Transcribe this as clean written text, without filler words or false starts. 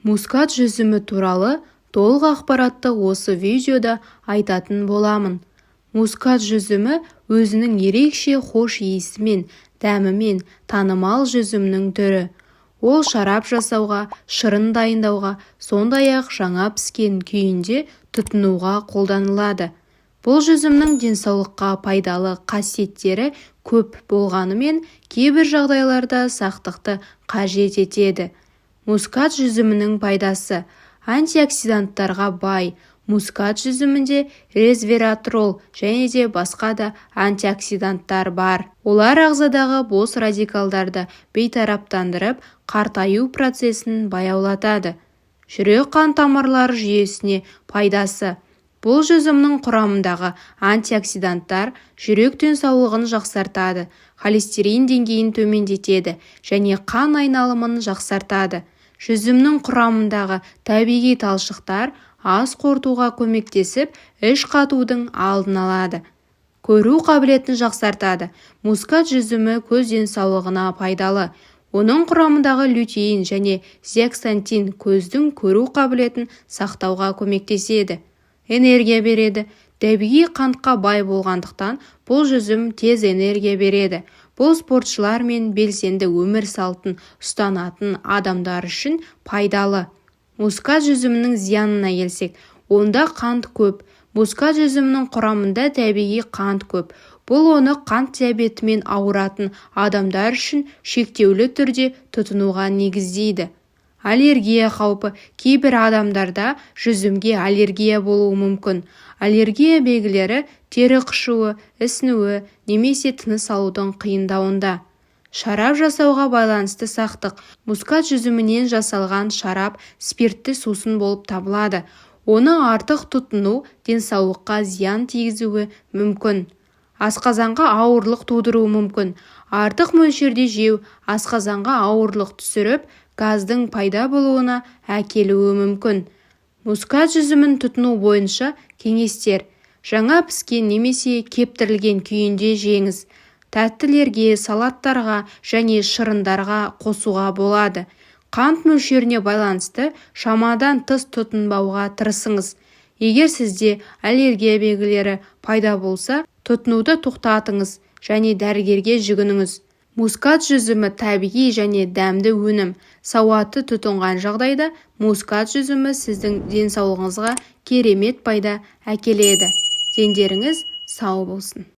Мускат жүзімі туралы толық ақпаратты осы видеода айтатын боламын. Мускат жүзімі өзінің ерекше хош иісімен, дәмімен танымал жүзімнің түрі. Ол шарап жасауға, шырын дайындауға, сондай-ақ жаңа піскен күйінде тұтынуға қолданылады. Бұл жүзімнің денсаулыққа пайдалы қасиеттері көп болғанымен, кейбір жағдайларда сақтықты қажет етеді. Мускат жүзімінің пайдасы: антиоксиданттарға бай. Мускат жүзімінде резвератрол және де басқа да антиоксиданттар бар. Олар ағзадағы бос радикалдарды бейтараптандырып, қартаю процесін баяулатады. Жүрек қан тамырлары жүйесіне пайдасы: бұл жүзімнің құрамындағы антиоксиданттар жүрек денсаулығын жақсартады, холестерин деңгейін төмендетеді және қан айналымын жақсартады. Жүзімнің құрамындағы табиғи талшықтар ас қорытуға көмектесіп, іш қатудың алдын алады. Көру қабілетін жақсартады. Мускат жүзімі көз денсаулығына пайдалы. Оның құрамындағы лютеин және зеаксантин көздің көру қабілетін сақтауға көмектеседі. Энергия береді. Табиғи қантқа бай болғандықтан, бұл жүзім тез энергия береді. Бұл спортшылар мен белсенді өмір салтын ұстанатын адамдар үшін пайдалы. Мускат жүзімінің зиянына келсек, онда қант көп. Мускат жүзімінің құрамында табиғи қант көп. Бұл оны қант диабетімен ауыратын адамдар үшін шектеулі түрде тұтынуға негіздейді. Аллергия қаупі: кейбір адамдарда жүзімге аллергия болуы мүмкін. Аллергия белгілері тері қышуы, ісінуі немесе тыныс алудың қиындауында. Шарап жасауға байланысты сақтық: мускат жүзімінен жасалған шарап спиртті сусын болып табылады. Оны артық тұтыну денсаулыққа зиян тигізуі мүмкін. Асқазанға ауырлық тудыруы мүмкін. Артық мөлшерде жеу асқазанға ауырлық түсіріп, газдың пайда болуына әкелуі мүмкін. Мускат жүзімін тұтыну бойынша кеңестер: жаңа піскен немесе кептірілген күйінде жеңіз. Тәттілерге, салаттарға және шырындарға қосуға болады. Қант мөлшеріне байланысты шамадан тыс тұтынбауға тырысыңыз. Егер сізде аллергия белгілері пайда болса, тұтынуды тоқтатыңыз және дәрігерге жүгініңіз. Мускат жүзімі табиғи және дәмді өнім. Сауатты тұтынған жағдайда мускат жүзімі сіздің денсаулығыңызға керемет пайда әкеледі. Дендеріңіз сау болсын.